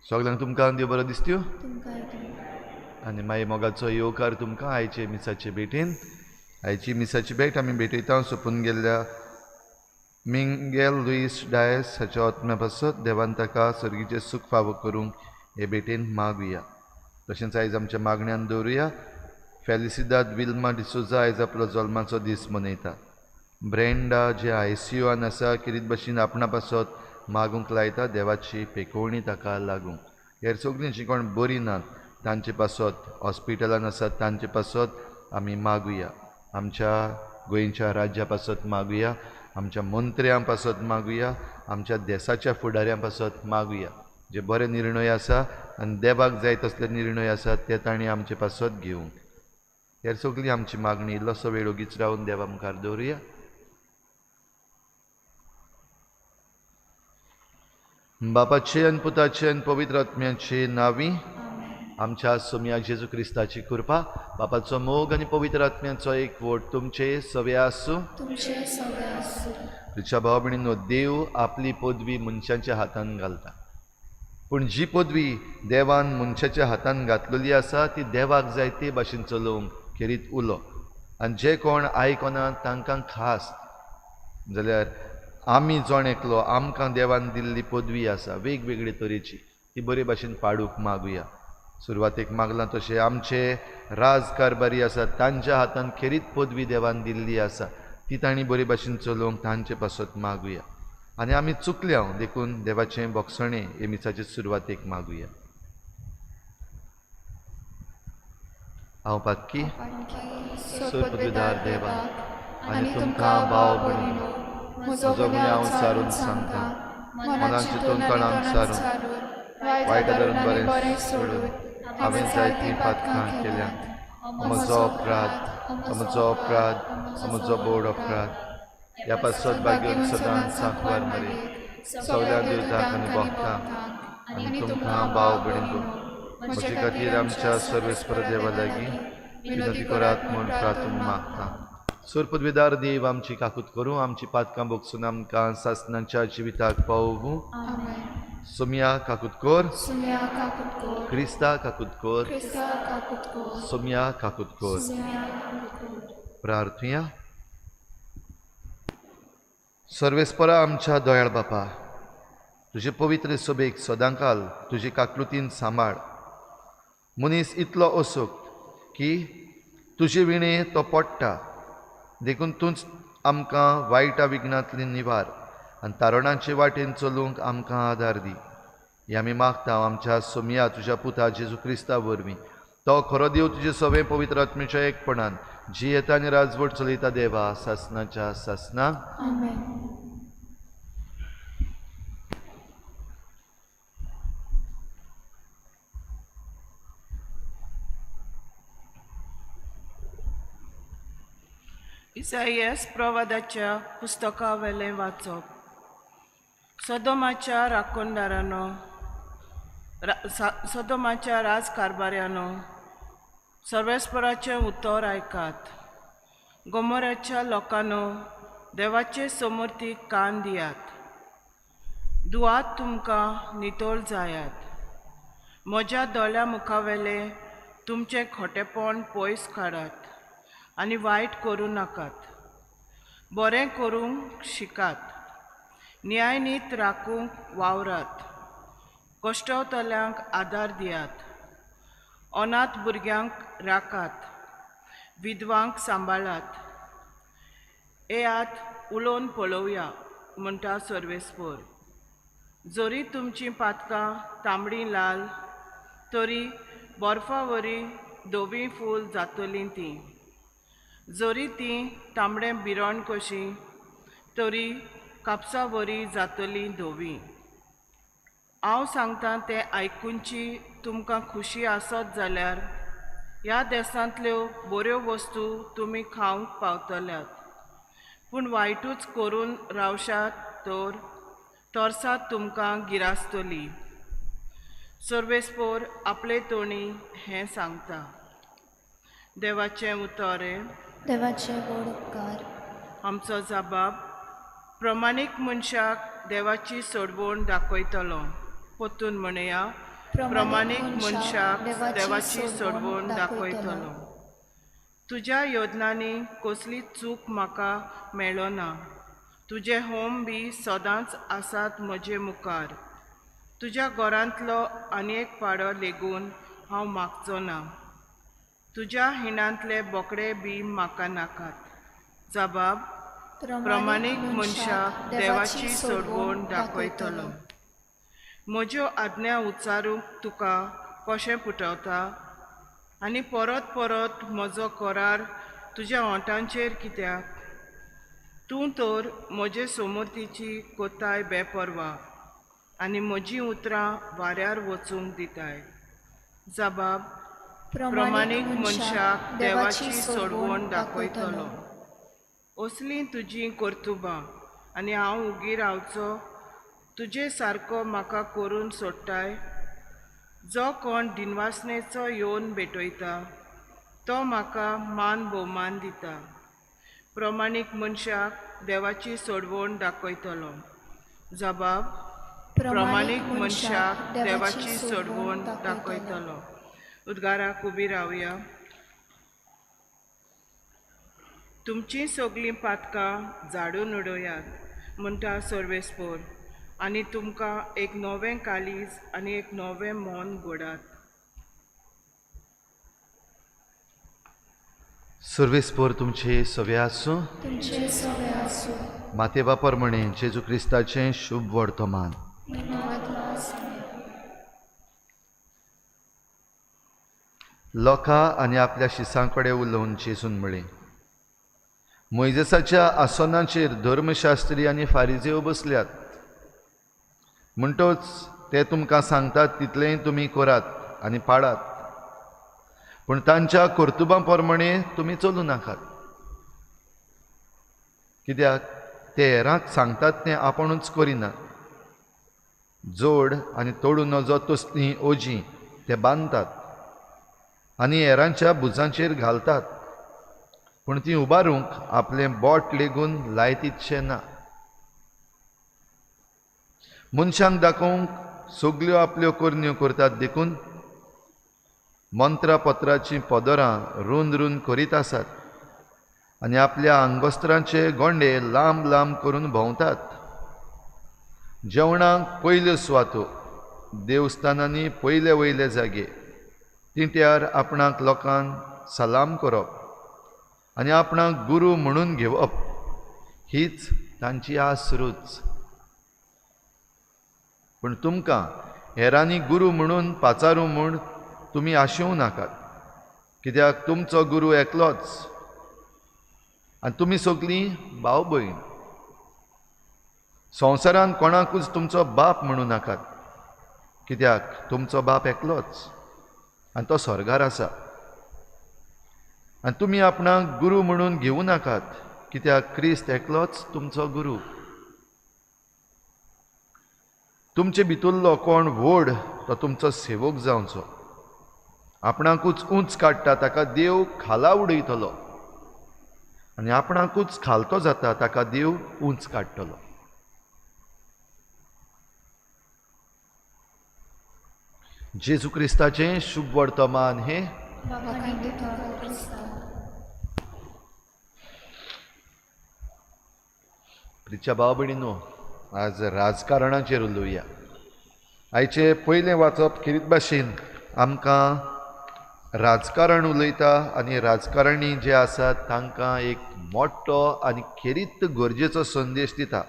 सगळ्यांक तुमकां देव बरो दिसत्यो आनी मागीर मोगाचो येवकार तुमकां आयचे मिसाचे भेटेन. आयची मिसाची भेट आमी भेटयता सोंपून गेल्ल्या मिंगेल लुईस डायस हाच्या आत्म्या पासत देवान ताका सर्गीचे सूख फावो करूंक हे भेटेन मागुया. तशेंच आयज आमच्या मागण्यांत दवरुया फेलिसिदाद विल्मा डिसोजा आयज आपलो जल्माचो दीस मनयता. ब्रेंडा जे ICUआन आसा किरीत भाशेन आपणा पासत मागूंक लायता देवाची पेकोवणी ताका लागूंक. हेर सगळीं जीं कोण बरीं नात तांचे पासत हॉस्पिटलान आसात तांचे पासत आमी मागुया. आमच्या गोंयच्या राज्या पासत मागुया, आमच्या मंत्र्यां पासत मागुया, आमच्या देशाच्या फुडाऱ्यां पासत मागुया. जे बरे निर्णय आसा आनी देवाक जाय तसले निर्णय आसात ते तांणी आमचे पासत घेवंक. हेर सगळी आमची मागणी इल्लोसो वेळ ओगीच रावन देवा मुखार दवरुया. बापाचे आनी पुताचे आनी पवित्र आत्म्याचे नांवी. आमच्या सोम्या जेजू क्रिस्ताची कृपा, बापाचो मोग आनी पवित्र आत्म्याचो एकवट तुमचे सगळे आसूं. तुमच्या भाव भयणींनो, देव आपली पदवी मनशांच्या हातान घालता, पूण जी पदवी देवान मनशाच्या हातान घातलेली आसा ती देवाक जाय ते भाशेन चलोवंक खेरीत उलो. आनी जे कोण आयकनात तांकां खास जाल्यार आमी जोण एकलो आमकां देवान दिल्ली पदवी आसा वेगवेगळे तरेची ती बरे भाशेन पाडूंक मागुया. सुरवातेक मागलां तशें आमचे राजकारबारी आसा तांच्या हातान खेरीत पदवी देवान दिल्ली आसा ती तांणी बरे भाशेन चलोवंक तांचे पासत मागुया. आनी आमी चुकल्या देखून देवाचें बोगसणें हे मिसाचे सुरवातेक मागुया. हांव पातकी पदवीदार देवा आनी तुमकां भाव भयणीनो, म्हजो गुन्यांव हांव सारून सांगता. मनान चिंतून कळान सारून वायटा धरून बरें सोडून हांवें जायतीं पातकां केल्यात. म्हजो अपराध म्हजो बोड अपराध. ह्या पासत बागेन सदांच सांकवार मरे सगळ्या देवतांक आनी भक्तांक आनी तुमकां भाव भयणीनो, म्हजे खातीर आमच्या सर्वेस्पर देवा लागीं विनंती करात म्हूण प्रार्थना मागता. सोर पदवीदार देव आमची काकूत करूं, आमची पातकां भोगसून आमकां सासणाच्या जिविताक पावूं. सोम्या काकूत कोर, क्रिस्ता काकूत कोर, सोम्या काकूत कोर. प्रार्थुया. सर्वेस्परा आमच्या दयाळ बापा, तुजे पवित्र सोबेक सदांकाल तुजे काकलुतीन सांबाळ. मनीस इतलो असोक की तुजे विणे तो पडटा, देखून तूंच आमकां वायटा विघ्नांतली निवार आनी तारणाचे वाटेन चलूंक आमकां आदार दी. हे आमी मागता आमच्या सोम्या तुज्या पुता जेजू क्रिस्ता वरवीं. तो खरो देव तुजे सगळे पवित्र आत्म्याच्या एकपणान जी येता आनी राजवट चलयता देवा सासणाच्या सासणां. इसायास प्रवादाच्या पुस्तका वेलें वाचप. सदोमाच्या राखणदारानो, सदोमाच्या राजकारभाऱ्यानो, सर्वेस्पराचें उतर आयकात. गोमोराच्या लोकांनो, देवाचे समर्थीक कान दियात. दुआत तुमकां नितोळ जायात. म्हज्या दोळ्या मुखावेले तुमचें खोटेपण पयस काडात. आनी वायट करूं नाकात. बरें करूंक शिकात. न्याय नीत राखूंक वावरात. कश्टवतल्यांक आदार दियात. अनाथ भुरग्यांक राखात. विधवांक सांबाळात. येयात उलोवन पळोवया म्हणटा सर्वेस्पोर. जोरी तुमचीं पातकां तांबडी लाल, तरी बर्फावरी धोवी फूल जातलीं तीं. जोरी तीं तांबडें बिरोण कशी, तरी कापसावरी जातलीं धोवी. हांव सांगतां तें आयकूनची तुमकां खुशी आसत जाल्यार ह्या देसांतल्यो बऱ्यो वस्तू तुमी खावंक पावतल्यात. पूण वायटूच करून रावशात तर तोर्सात तुमकां गिरास्तली. सर्वेस्पोर आपले तोणी हें सांगता. देवाचें उतोरें. देवाचे व्हड उपकार. आमचो जबाब. प्रमाणीक मनशाक देवाची सोडवण दाखयतलो. पोतून म्हणया, प्रमाणीक मनशाक देवाची सोडवण दाखयतलो. तुज्या योजनांनी कसली चूक म्हाका मेळ्ळो ना. तुजे होम बी सदांच आसात म्हजे मुखार. तुज्या घरांतलो आनी एक पाडो लेगून हांव मागचो ना. तुज्या हिणांतले बोकडे बी म्हाका नाकात. जबाब. प्रमाणीक मनशाक देवाची सोडवण दाखयतलो. म्हज्यो आज्ञा उच्चारूंक तुका कशें पुटवता आनी परत परत म्हजो करार तुज्या ओंठांचेर कित्याक? तूं तर म्हजे समृद्धीची कोताय बेपरवा आनी म्हजीं उतरां वाऱ्यार वचूंक दिताय. जबाब. प्रमाणीक मनशाक देवाची सोडवण दाखयतलो. असलीं तुजीं कर्तुबां आनी हांव उगी रावचो तुजे सारको म्हाका करून सोडटाय. जो कोण दिनवासनेचो येवन भेटयता तो म्हाका मान भोवमान दिता. प्रमाणीक मनशाक देवाची सोडवण दाखयतलो. जबाब. प्रमाणीक मनशाक देवाची सोडवण दाखयतलो. उद्गाराक उबी रावया. तुमचीं सगळीं पातकां झाडून उडोवयात म्हणटा सर्वेस्पोर. आनी तुमकां एक नवें कालीज आनी एक नवें मोन घोडात. सर्वेस्पोर तुमचे सवे आसूं. तुमचे सवे आसूं. माते वापर म्हणे जेजू क्रिस्ताचें शुभ वर्तमान. लोकां आनी आपल्या शिसां कडेन उलोवन जेजून म्हळें, मोइजेसाच्या आसनाचेर धर्मशास्त्री आनी फारिजेव बसल्यात. म्हणटोच ते तुमकां सांगतात तितलेंय तुमी करात आनी पाळात. पूण तांच्या कर्तुबां प्रमाणे तुमी चलूं नाकात. कित्याक ते हेरांक सांगतात तें आपुणूच करिनात. जोड आनी तोडू नजो तसलीं ओजीं ते बांदतात आनी हेरांच्या भुजांचेर घालतात. पूण तीं उबारूंक आपलें बोट लेगून लायतीतशे ना. मनशांक दाखोवंक सगल्यो आपल्यो करण्यो करतात देखून मंत्रा पत्राचीं पदरां रूंद रूंद करीत आसात आनी आपल्या आंगोस्त्रांचे गोंडे लांब लांब करून भोंवतात. जेवणाक पयल्यो सुवातो, देवस्थानांनी पयले वयले जागे, तिट्यार आपणाक लोकांक सलाम करप आनी आपणाक गुरू म्हणून घेवप हीच तांची आसरूच. पूण तुमकां हेरांनी गुरू म्हणून पाचारूं म्हूण तुमी आशेवं नाकात. कित्याक तुमचो गुरू एकलोच आनी तुमी सगलीं भाव भयण. संवसारांत कोणाकूच तुमचो बाप म्हणूं नाकात. कित्याक तुमचो बाप एकलोच आनी तो स्वर्गार आसा. आनी तुमी आपणाक गुरू म्हणून घेवं नाकात. कित्याक क्रिस्त एकलोच तुमचो गुरू. तुमचे भितरलो कोण व्हड तो तुमचो सेवक जावचो. आपणाकूच उंच काडटा ताका देव खाला उडयतलो आनी आपणाकूच खालतो जाता ताका देव उंच काडटलो. जेजू क्रिस्ताचें शुभ वर्तमान हें. प्रिच्या भाव भयणीनो, आज राजकारणाचेर उलोवया. आयचे पयलें वाचप खेरीत भाशेन आमकां राजकारण उलयता आनी राजकारणी जे आसात तांकां एक मोठो आनी खेरीत गरजेचो संदेश दिता.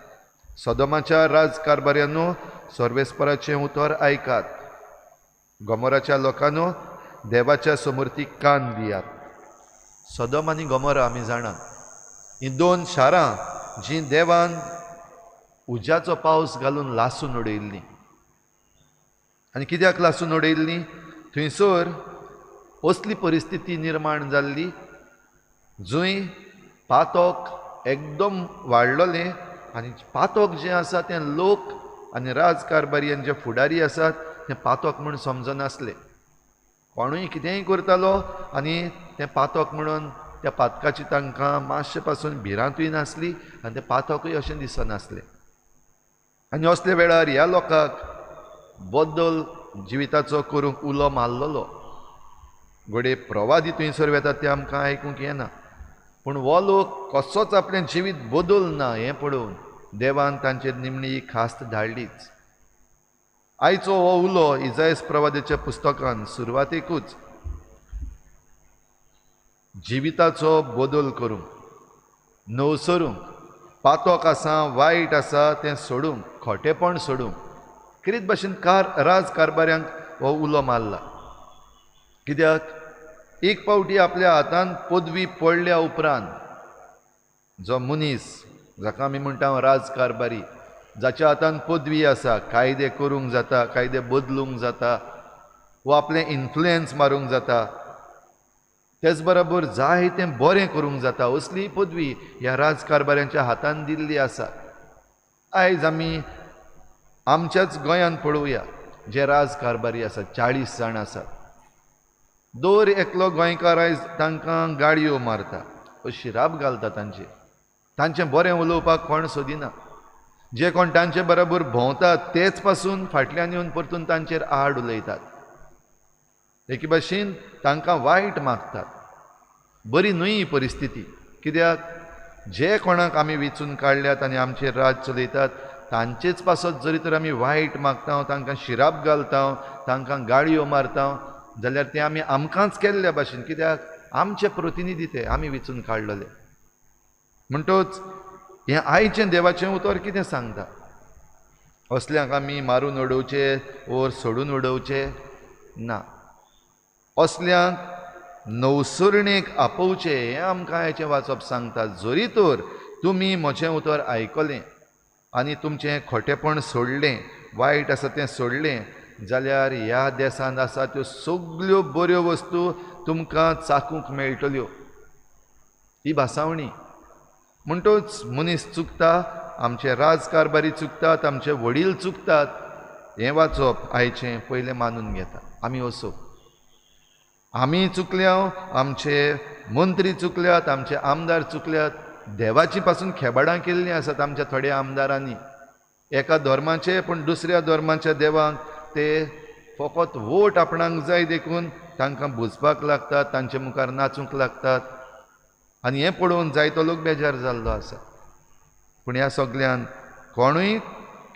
सदोमाच्या राजकारभाऱ्यांनो, सर्वेस्पराचें उतर आयकात. गोमोराच्या लोकांनो, देवाच्या समर्थीक कान दियात. सदोम आनी गोमोरा आमी जाणात, हीं दोन शारां जीं देवान उज्याचो पावस घालून लासून उडयल्लीं. आनी कित्याक लासून उडयल्लीं? थंयसर असली परिस्थिती निर्माण जाल्ली जंय पातोक एकदम वाडलोलें आनी पातोक जें आसा तें लोक आनी राजकारभारी जे फुडारी आसात तें पातोक म्हूण समजनासले. कोणूय कितेंय करतालो आनी तें पातोक म्हणून त्या पातकाची तांकां मातशे पासून भिरांतूय नासली आनी तें पातोकूय अशें दिसनासलें. आनी असले वेळार ह्या लोकांक बद्दल जिविताचो करूंक उलो मारलोलो. घोडे प्रवादी थंयसर वेतात ते आमकां आयकूंक येना, पूण हो लोक कसोच आपलें जिवीत बदल ना हें पळोवन देवान तांचेर निमणी ही खास्त धाडलीच. आयचो हो उलो इसायास प्रवादीच्या पुस्तकान सुरवातेकूच जिविताचो बदल करूंक, नवसरूंक, पातोक आसा वायट आसा तें सोडूंक, खोटेपण सोडूंक खेरीत भाशेन राजकारभाऱ्यांक हो उलो मारला. कित्याक एक पावटी आपल्या हातान पदवी पडल्या उपरांत जो मनीस जाका आमी म्हणटा राजकारभारी, जाच्या हातान पदवी आसा, कायदे करूंक जाता, कायदे बदलूंक जाता, वो आपलें इन्फ्लुयन्स मारूंक जाता, तेच बरोबर जाय तें बरें करूंक जाता, असली पदवी ह्या राजकारभाऱ्यांच्या हातान दिल्ली आसा. आयज आमी आमच्याच गोंयांत पळोवया जे राजकारभारी आसात, 40 जाण आसात. दर एकलो गोंयकार आयज तांकां गाडयो मारता, शिराप घालता तांचें बरें उलोवपाक कोण सोदिना. जे कोण तांचे बरोबर भोंवतात तेच पासून फाटल्यान येवन परतून तांचेर आड उलयतात. एके भाशेन तांकां वायट मागतात. बरी न्हय ही परिस्थिती. कित्याक जे कोणाक आमी वेंचून काडल्यात आनी आमचेर राज चलयतात तांचेच पासत जरी तर आमी वायट मागता, तांकां शिराप घालता, तांकां गाडयो मारता, जाल्यार तें आमी आमकांच केल्ल्या भाशेन, कित्याक आमचे प्रतिनिधी ते आमी वेंचून काडलेले. म्हणटच हें आयचें देवाचें उतर कितें सांगता? असल्यांक आमी मारून उडोवचे ओर सोडून उडोवचे ना. असल्यांक नवसरणेक आपोवचें हें आमकां आयचें वाचप सांगता. जरी तर तुमी म्हजें उतर आयकलें आनी तुमचें खोटेपण सोडलें, वायट आसा तें सोडलें, जाल्यार ह्या देशांत आसा त्यो सगल्यो बऱ्यो वस्तू तुमकां चाखूंक मेळटल्यो. ही भासावणी. म्हणटच मनीस चुकता, आमचे राजकारभारी चुकतात, आमचे वडील चुकतात, हें वाचप आयचें पयलें मानून घेता. आमी असो आमी चुकल्या, आमचे मंत्री चुकल्यात, आमचे आमदार चुकल्यात. देवाची पासून खेबाडां केल्लीं आसात आमच्या थोड्या आमदारांनी. एका धर्माचे पूण दुसऱ्या धर्माच्या देवाक ते फकत वोट आपणाक जाय देखून तांकां बुजपाक लागतात, तांचे मुखार नाचूंक लागतात. आनी हें पळोवन जायतो लोक बेजार जाल्लो आसा. पूण ह्या सगळ्यान कोणूय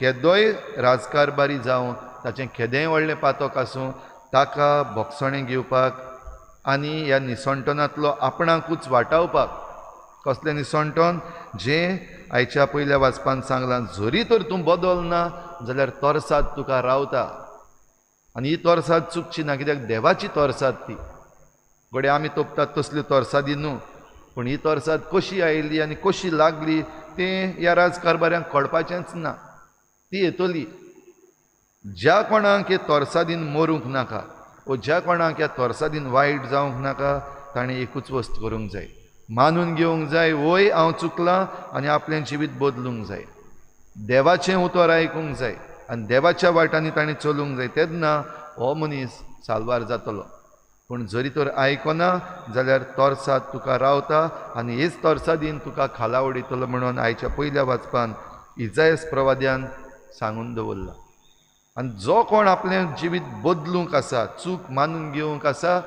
केदोय राजकारभारी जावं, ताचें केदेंय व्हडलें पातोक आसूं, ताका भोगसणें घेवपाक आनी ह्या निसंटनांतलो आपणाकूच वाटावपाक. कसलें निसंटन? जें आयच्या पयल्या वाचपान सांगलां, जरी तर तूं बदल ना जाल्यार तोरसाद तुका रावता. आनी ही तोरसाद चुकची ना, कित्याक देवाची तोरसाद ती. घोडे आमी तोपतात तसल्यो तोरसादी न्हू, पूण ही तोरसाद कशी आयिल्ली आनी कशी लागली तें ह्या राजकारभाऱ्यांक कळपाचेंच ना. ती येतली. ज्या कोणाक हे तोरसादीन मरूंक नाका, वो ज्या कोणाक ह्या तोरसादीन वायट जावंक नाका, ताणें एकूच वस्त करूंक जाय, मानून घेवंक जाय, वय हांव चुकलां आनी आपलें जिवीत बदलूंक जाय. देवाचें उतर आयकूंक जाय आनी देवाच्या वाटांनी ताणें चलूंक जाय. तेन्ना हो मनीस साल्वार जातलो. पूण जरी तर आयकना जाल्यार तोरसाद तुका रावता आनी हेच तोरसादीन तुका खाला उडयतलो म्हणून आयच्या पयल्या वाचपान इसायास प्रवाद्यान सांगून दवरला. आनी जो कोण आपलें जिवीत बदलूंक आसा, चूक मानून घेवंक आसा,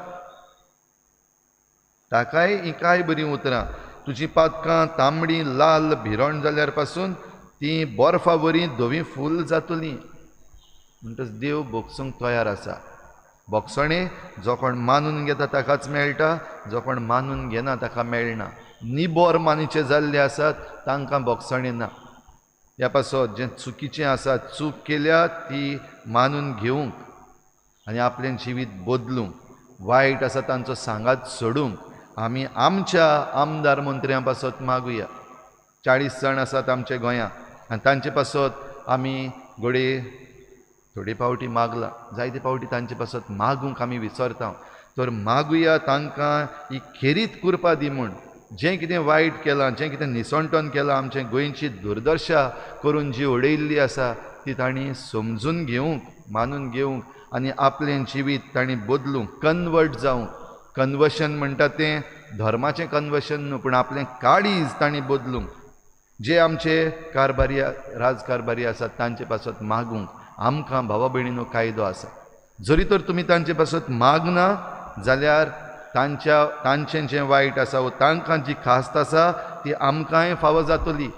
ताकाय ही कांय बरीं उतरां. तुजी पातकां तांबडी लाल भिरण जाल्यार पासून ती बर्फा वरी धवी फूल जातलीं. म्हणटच देव बोगसूंक तयार आसा. बोगसणे जो कोण मानून घेता ताकाच मेळटा, जो कोण मानून घेना ताका मेळना. निबोर मानीचे जाल्ले आसात तांकां बोगसणे ना. ह्या पासत जें चुकीचें आसा, चूक केल्या ती मानून घेवंक आनी आपलें जिवीत बदलूंक, वायट आसा तांचो सांगात सोडूंक आमी आमच्या आमदार मंत्र्यां पासत मागुया. 40 जाण आसात आमच्या गोंयांत आनी तांचे पासत आमी घोडये थोडे पावटी मागला, जायते पावटी तांचे पासत मागूंक आमी विसरता. तर मागुया तांकां ही खेरीत कुरपा दी म्हूण. जें कितें वायट केलां, जें कितें निसंटोन केलां, आमचे गोंयची दुर्दशा करून जी उडयल्ली आसा ती तांणी समजून घेवंक, मानून घेवंक आनी आपलें जिवीत तांणी बदलूंक, कन्वर्ट जावंक. कन्वर्शन म्हणटा तें धर्माचें कन्वर्शन न्हू, पूण आपलें काळीज तांणी बदलूंक. जे आमचे कारभारी राजकारभारी आसात तांचे पासत मागूंक आमकां भावा भयणीनो कायदो आसा. जरी तर तुमी तांचे पासत मागना जाल्यार तांचें जें वायट आसा वा तांकां जी खास्त आसा ती आमकांय फावो जातली.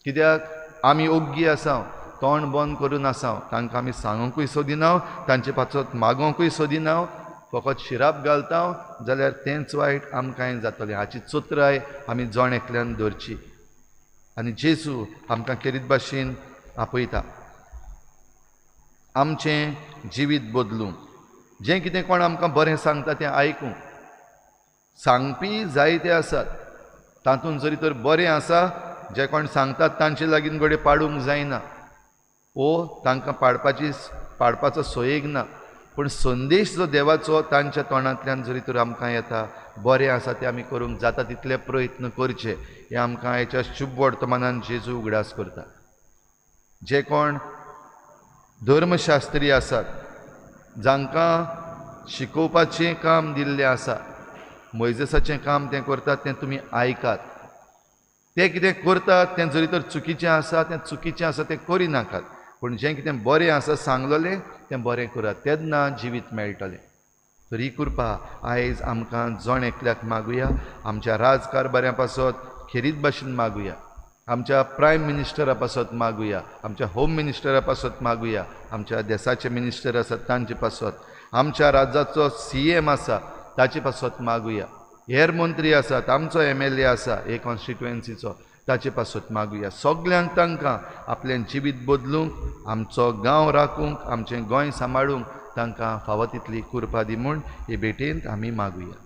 कित्याक आमी ओग्गी आसा, तोंड बंद करून आसा, तांकां आमी सांगोंकूय सोदिना, तांचे पासत मागोंकूय सोदिना, फकत शिराप घालता जाल्यार तेंच वायट आमकांय जातलें. हाची चोत्राय आमी जण एकल्यान धरची. आनी जेजू आमकां खेरीत भाशेन आपयता आमचें जिवीत बदलूंक. जें कितें कोण आमकां बरें सांगता तें आयकूंक. सांगपी जायते आसात, तातूंत जरी तर बरें आसा, जे कोण सांगतात तांचे लागीं घोडे पाडूंक जायना ओ तांकां पाडपाचो सोयेग ना. पूण संदेश जो देवाचो तांच्या तोंडांतल्यान जरी तर आमकां येता, बरें आसा तें आमी करूंक जाता तितले प्रयत्न करचे. हें आमकां हेच्या शुभ वर्तमानान जेजू उगडास करता. जे कोण धर्मशास्त्री आसात, जांकां शिकोवपाचें काम दिल्लें आसा, मोइजेसाचें काम तें करतात तें तुमी आयकात. ते कितें करतात तें जरी तर चुकीचें आसा, तें चुकीचें आसा तें करिनाकात. पूण जें कितें बरें आसा सांगलोलें तें बरें करात, तेन्ना जिवीत मेळटलें. तर ही कृपा आयज आमकां जण एकल्याक मागुया. आमच्या राजकारभाऱ्यां पासत खेरीत भाशेन मागुया, आमच्या प्रायम मिनिस्टरा पासत मागुया, आमच्या होम मिनिस्टरा पासत मागुया, आमच्या देशाचे मिनिस्टर आसात तांचे पासत, आमच्या राज्याचो CM आसा ताचे पासत मागुया, हेर मंत्री आसात, आमचो MLA आसा हे कॉन्स्टिट्युएन्सीचो ताचे पासत मागुया. सगल्यांक तांकां आपलें जिवीत बदलूंक, आमचो गांव राखूंक, आमचें गोंय सांबाळूंक तांकां फावो तितली कृपा दी म्हूण हे भेटेंत आमी मागुया.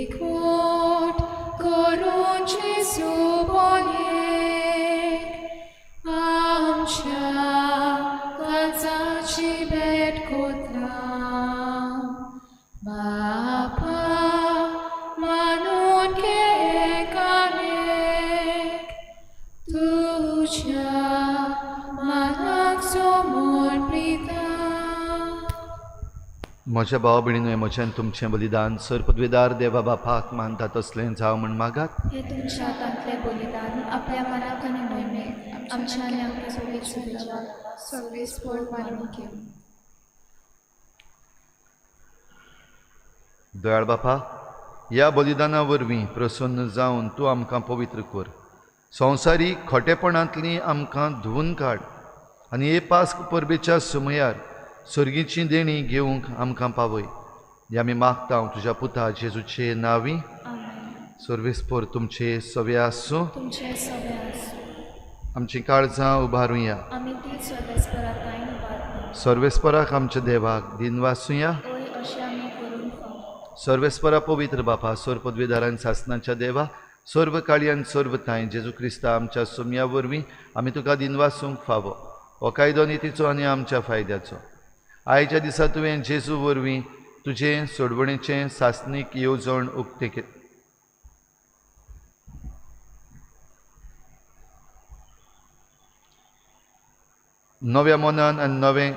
Ekvot koron Jesu म्हज्या भाव भयणींनो, म्हज्यान तुमचें बलिदान सर पदवेदार देवा बापाक मानता तसलें जावं म्हण मागात. हे तुमच्या हातांतले बलिदान आपल्या मनाक आनी मोहिमेक आमच्या आनी आमच्या सोबीत सव्वीस पोट मारून घेऊन. दयाळ बापा, ह्या बलिदाना वरवीं प्रसन्न जावन तूं आमकां पवित्र कर. संवसारीक खोटेपणांतलीं आमकां धुवन काड आनी हे पास्क परबेच्या सुमयार सर्गीची देणी घेवंक आमकां पावय. हे आमी मागता तुज्या पुता जेजूचे नांवी. आमेन. सर्वेस्पर तुमचे सवे आसूं. तुमचे सवे आसूं. आमची काळजां उबारुया. आमी ती सर्वेस्परातायन उबारता. सर्वेस्पराक आमच्या देवाक दिन वासुया. ओय अशें आमी करून खावं. सर्वेस्परा पवित्र बापा, सर पदवेदारान सासनाच्या देवा, सर्व काळी आनी सर्व थाय जेजू क्रिस्ता आमच्या सोमया वरवीं आमी तुका दिन वासूंक फावो. हो कायदो नितीचो आनी आमच्या फायद्याचो. आयच्या दिसा तुवें जेजू वरवीं तुजें सोडवणेचें सासनीक येवजण उक्तें केलें. नव्या मनान आनी नवें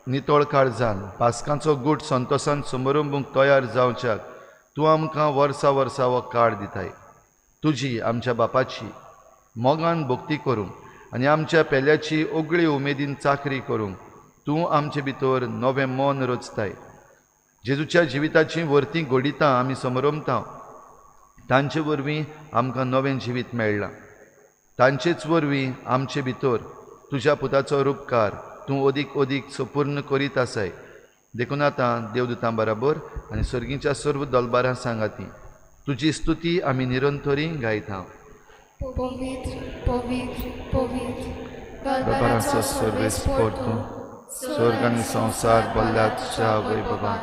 नितळ काळजान पास्कांचो गूट संतोशान समारंभूंक तयार जावच्याक तूं आमकां वर्सा वर्सा हो काळ दिताय. तुजी आमच्या बापाची मोगान भक्ती करूंक आनी आमच्या पेल्याची ओगळी उमेदीन चाकरी करूंक तूं आमचे भितर नवें मन रचताय. जेजूच्या जिविताची वर्ती घोडिता आमी समरमता. तांचे वरवीं आमकां नवें जिवीत मेळ्ळां. तांचेच वरवीं आमचे भितर तुज्या पुताचो उपकार तूं अदीक अदीक संपूर्ण करीत आसाय. देखून आतां देवदूतां बराबर आनी सर्गीच्या सर्व दलबारां सांगाती तुजी स्तुती आमी निरंतरी गायता. पवित्र पवित्र पवित्र दलबारांचो सर्वेस्पर तूं, स्वर्ग आनी संवसार भल्ल्या तुज्या वैभवान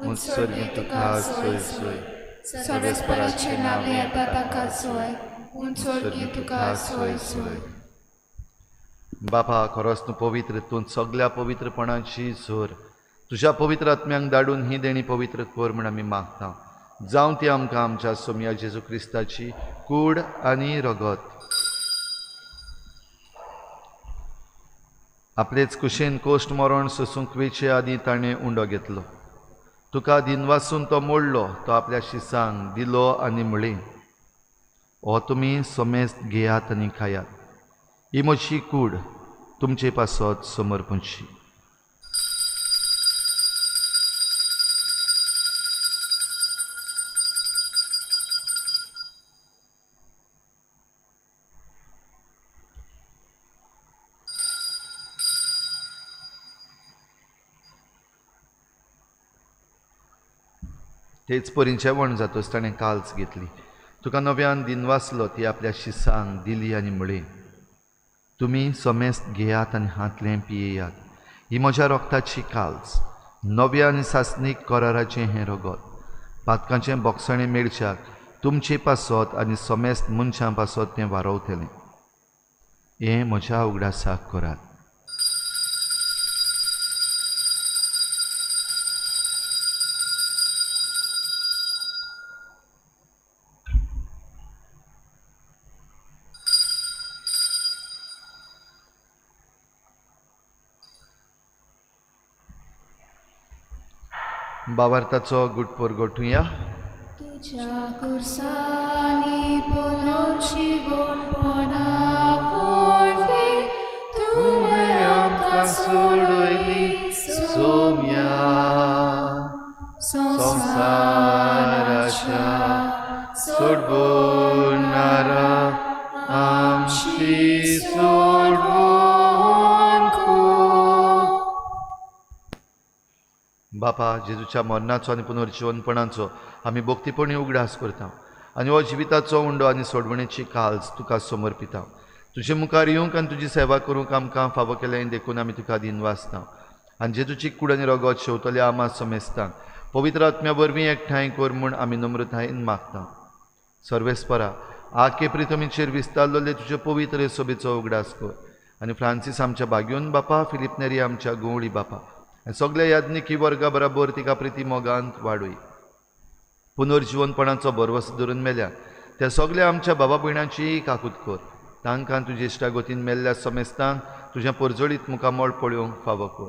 उत्सर्गी तुका सोय सोय. सर्वेस्पराचे नांव येता ताका सोय, उंचवर्गी तुका सोय सोय. बापा, खरोच तूं पवित्र. तूं सगळ्या पवित्रपणाची झर तुज्या पवित्र आत्म्यांक धाडून ही देणी पवित्र कर म्हण आमी मागता. जावं ती आमकां आमच्या सोमया जेजू क्रिस्ताची कूड आनी रगत. आपलेच कुशेन कोश्ट मरण सोसूंक वेचे आदीं ताणें उंडो घेतलो. तुका दिन वासून तो मोडलो. तो आपल्या शिसांक दिलो आनी म्हळें, हो तुमी समेस्त घेयात आनी खायात. ही म्हजी कूड तुमचे पासत समर्पणची. तेच परींचे वण जातच ताणें काल्स घेतली. तुका नव्यान दिन वासलो ती आपल्या शिसांक दिली आनी म्हळें, तुमी समेस्त घेयात आनी हातलें पियेयात. ही म्हज्या रोगताची काल्स, नव्या आनी सासनीक कराराचें हें रगत. पातकांचें बोगसणें मेळच्याक तुमचे पासत आनी समेस्त मनशां पासत तें वारवतलें. हें म्हज्या उगडासाक करात. बावार्थाचो गुटपोर गोठुया. तुझ्या कुर्सानी पोलोची गोडपणा व्हडली, तुवें आमकां सोडयली सोम्या. संवसाराच्या सोडवणारा आमची सोडवण कर. बापा, जेजूच्या मरणाचो आनी पुनर्जीवनपणाचो आमी भक्तीपणी उगडास करता आनी हो जिविताचो उंडो आनी सोडवणेची काल्स तुका समर्पिता. तुजे मुखार येवंक आनी तुजी सेवा करूंक आमकां फावो केलें देखून आमी तुका दिन वाचता. आनी जेजूची कूड आनी रगत शेवतल्या आमा समेस्तांक पवित्र आत्म्या वरवीं एकठांय कर म्हूण आमी नम्रतायेन मागता. सर्वेस्परा, आके प्रितमीचेर विस्तारलोले तुजे पवित्र सोबेचो उगडास कर. आनी फ्रांसीस आमच्या बाग्योन बापा, फिलिप नेरी आमच्या गोवळी बापा आनी सगळ्या याज्ञिकी वर्गा बराबर तिका प्रिती मोगांत वाडूय. पुनर्जीवनपणाचो भरवस धरून मेल्या त्या सगळ्या आमच्या बाबा भयणांची काकूत कर. तांकां तुजे इश्टागोतीन मेल्ल्या समेस्तांक तुज्या परजळीत मुखामोळ पळोवंक फावो कर.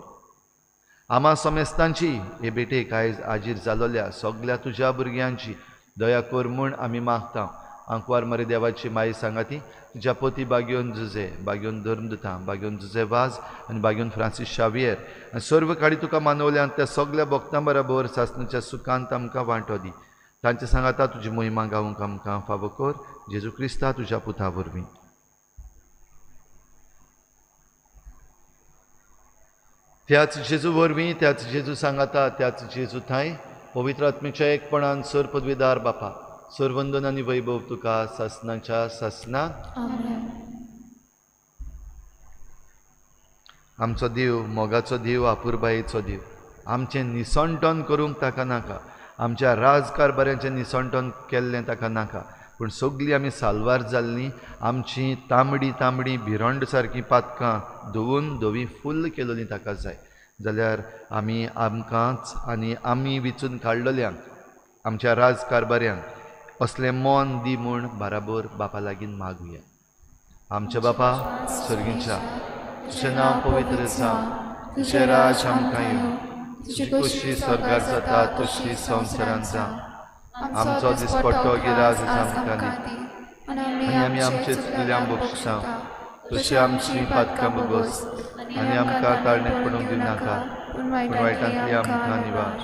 आमा समेस्तांची हे बेटेक आयज आजीर जालोल्या सगळ्या तुज्या भुरग्यांची दया कर म्हूण आमी मागता. आंकवार मरे देवाची माई सांगाती तुज्या पोती बागयोन जुजे, बागयोन धर्मदुतां, बागयोन जुजे वाज आनी बागयोन फ्रांसीस शावियर आनी सर्व काडी तुका मानवल्यान त्या सगळ्या भक्तां बरोबर सासणाच्या सुखांत आमकां वांटो दी. तांचे सांगाता तुजी मोहिमा गावूंक आमकां फावो कर. जेजू क्रिस्ता तुज्या पुता वरवीं. त्याच जेजू वरवीं, त्याच जेजू सांगाता, त्याच जेजू थंय पवित्र आत्मेच्या एकपणान सर पदवीदार बापा, सर वंदन आनी वैभव तुका सासणाच्या सासणाक. आमेन. आमचो देव, मोगाचो देव, आपुरबायेचो देव, आमचें निसंटन करूंक ताका नाका. आमच्या राजकारबाऱ्यांचें निसंटन केल्लें ताका नाका. पूण सगळीं आमी सालवार जाल्लीं, आमची तांबडी तांबडी भिरंड सारकीं पातकां धुवून धवी फुल्ल केलोलीं ताका जाय. जाल्यार आमी आमकांच आनी आमी वेंचून काडलेल्यांक, आमच्या राजकारबाऱ्यांक असलें मन दी म्हूण बाराबर बापा लागीं मागुया. आमच्या बापा सर्गीच्या, तुजें नांव पवित्र जावं, तुजें राज आमकां येवं, तुजी कशी स्वर्गार जाता तशी संवसारांत जावं. आमचो दिसपट्टो गिराज आमकां दी आनी आमी आमचे चुकल्यांक बक्षिता, तशी आमची पातकां बगोस आनी आमकां ताळणेंत पडूंक दिनाका, पूण वायटांतली आमकां निवार.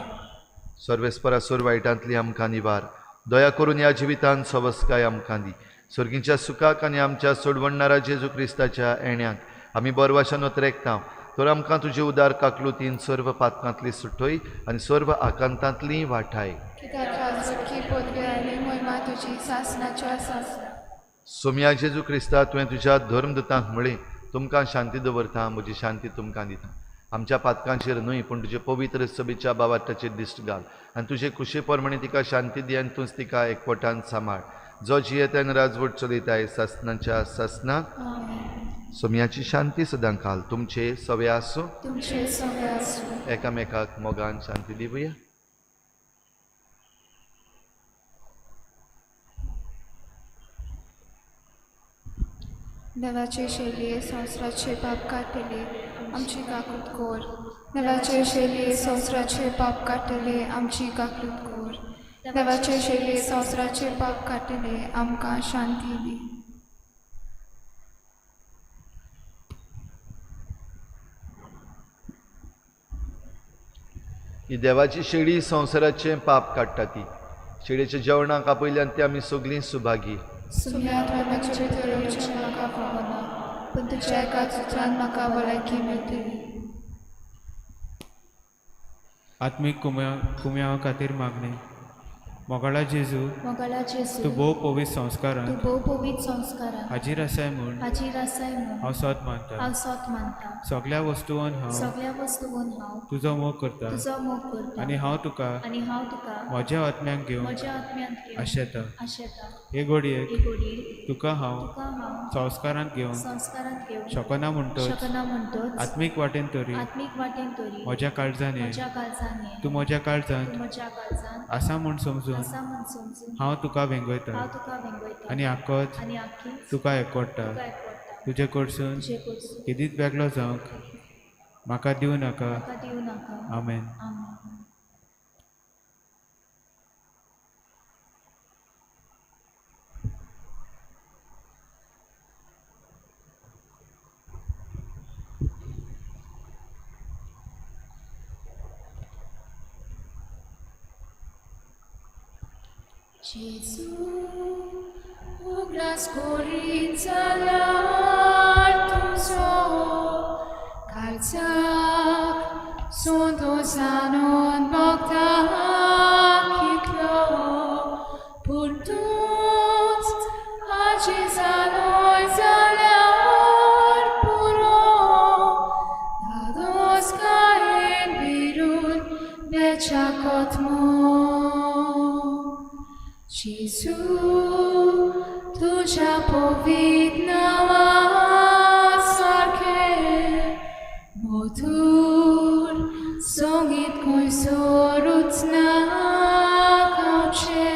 सर्वेस्परा सोर वायटांतली आमकां निवार. दया करून ह्या जिवितांत सवस्काय आमकां दी. सर्गीच्या सुखाक आनी आमच्या सोडवणणारा जेजू क्रिस्ताच्या येण्याक आमी बरवाशान उतरेकता. तर आमकां तुजी उदार काकलुतीन सर्व पातकांतली सुटोय आनी सर्व आकांतांतली वाटाय. सोम्या जेजू क्रिस्ता, तुवें तुज्या धर्मदुतांक म्हळें, तुमकां शांती दवरता, म्हजी शांती तुमकां दिता. आमच्या पातकांचेर न्हय पूण तुजे पवित्र सभेच्या बाबाटाचेर दिश्ट घाल आनी तुजे खुशे परमणे तिका शांती दी आनी तूंच तिका एकवटान सांबाळ. जो जियेतान राजवट चलयताय सासणाच्या सासणाक. सोम्याची शांती सदां घाल. तुमचे सवे आसूं. एकामेकाक मोगान शांती दिवया. देवाचे शैलीये संवसाराचे पाप काडटले आमची काकूट कोर. देवाचे शैलीये संवसाराचे पाप काडटले आमची काकूट कोर. देवाचे शैलीये संवसाराचे पाप काडटले आमकां शांती दी. ही देवाची शेळी संवसाराचें पाप काडटा ती. शेळयेच्या जेवणाक आपयल्यान ती आमी सगळीं सुभागी. सुम्या धर्माचे तळोवचें म्हाका फावना, पूण तुज्या एका उतरान म्हाका भलायकी मेळटली. आत्मीक कुम्या खातीर मागणी. मोगाळा जेजू, तूं भोव पवित्र संस्कारान हाजीर आसाय म्हूण हांव सत मानता. सगळ्या वस्तूंत हांव तुजो मोग करता आनी हांव तुका म्हज्या आत्म्यांक घेवन आशेता. हे घडयेक तुका हांव संस्कारांत घेवन शकना म्हणटच आत्मीक वाटेन तरी म्हज्या काळजान ये. तूं म्हज्या काळजांत आसा म्हूण समजून हांव तुका वेंगयता आनी आखोच तुका एकवटता. तुजे कडसून केदीच वेगळो जावंक म्हाका दिवं नाका. आमेन. Gesù, oglas corit zalar tuzo, calzac, sontos anon bogdan kitlo, purtuns, acis anoi zalar puro, dados caen virun, becakot mo. Gesù, tuja powidnała sarkę, motur, songit końcorucna kaucze,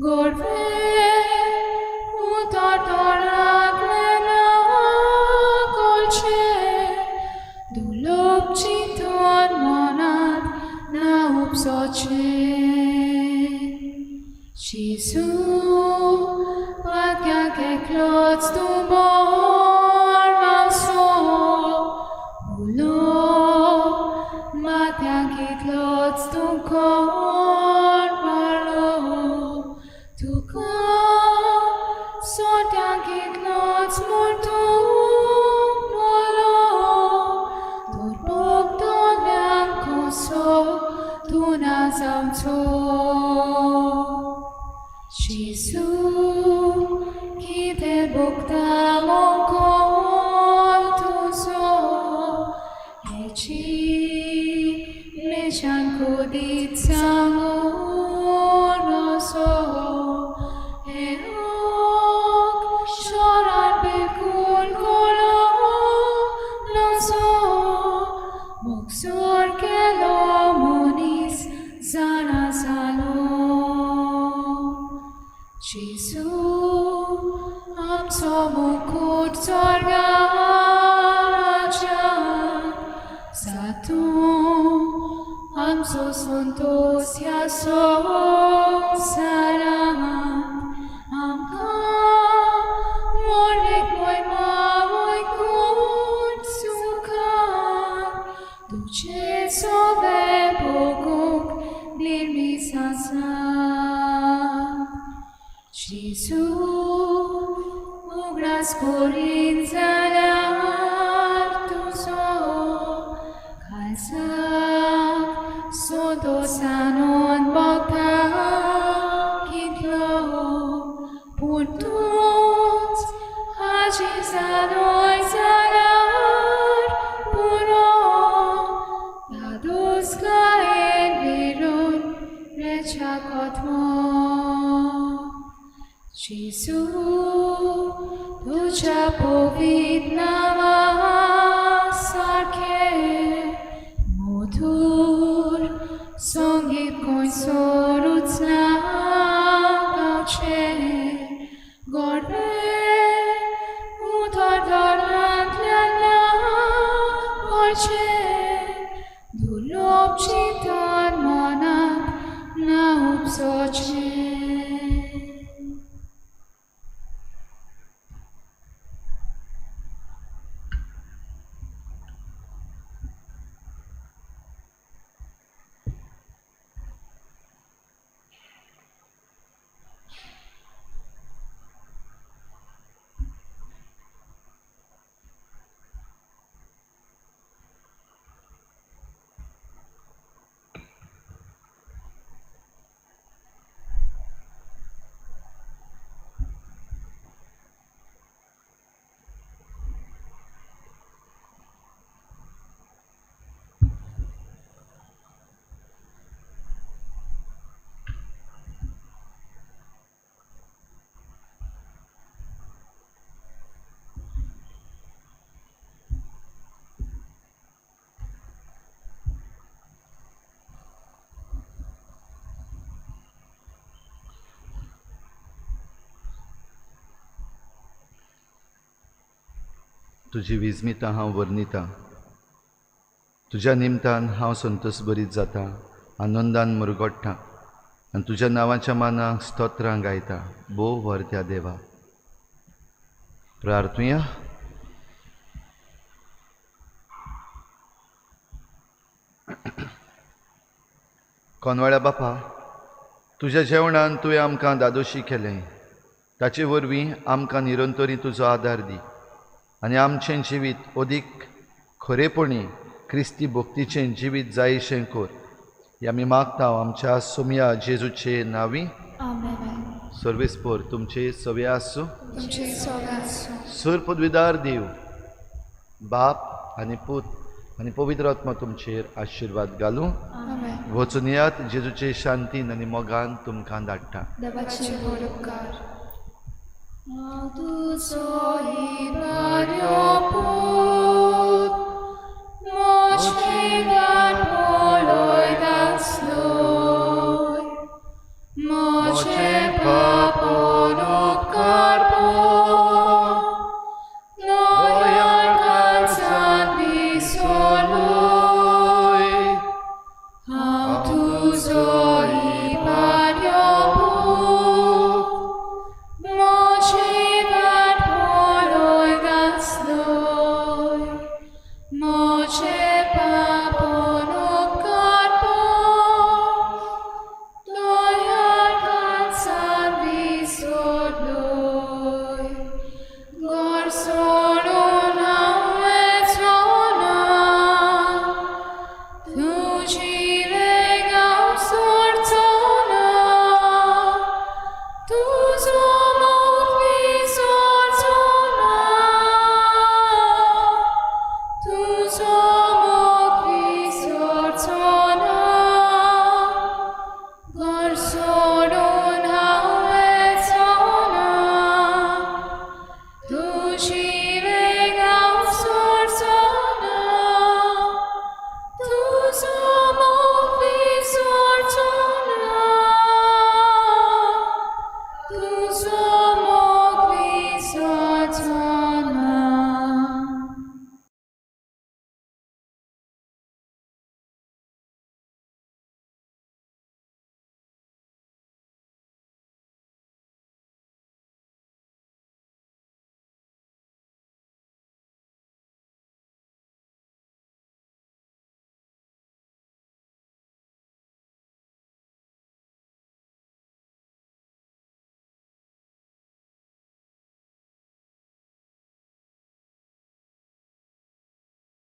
gorwe, utartoraglena kolcze, dulobci ton boktamokon tuzo, eci mechankodit sangonoso, eok shoran bekun kolonoso, moksor kelomonis zanasalo. Jesus, am somukut sorgaja, satu am sosuntos ya sarangan, am ka morek moy mamoy kut sukan, tuce sobe pokok lirmi sasa. Jesus, ugras porin zanar tuzo, kalsak sodosanon bakta kitlo, puntuts hajizanoy zanar puro, dados kaen virun rechakotmo. Jesus, tuja povidnava sarke, modur songit koin sorutsna gauche, gorbe utar darant lana gorche, dulob chitan manak na upsoche. तुजी विस्मितां हांव वर्णितां, तुज्या निमतान हांव संतोश भरीत जाता, आनंदान मुरगोडटां आनी तुज्या नांवाच्या मानाक स्तोत्रां गायता. भोव वर्त्या देवा, प्रार्थुया. कोनवाळ्या बापा, तुज्या जेवणान तुवें आमकां दादोशी केलें, ताचे वरवीं आमकां निरंतरी तुजो आदार दी आनी आमचें जिवीत अदीक खरेपणी क्रिस्ती भक्तीचें जिवीत जायशें कर. हें आमी मागता आमच्या सोम्या जेजूचे नांवी. सर्वेस्पोर तुमचे सवे आसूं. सर पदवीदार देव, बाप आनी पूत आनी पवित्र आत्मा तुमचेर आशिर्वाद घालूं. वचून येयात जेजूचे शांतीन आनी मोगान तुमकां धाडटा. तुजो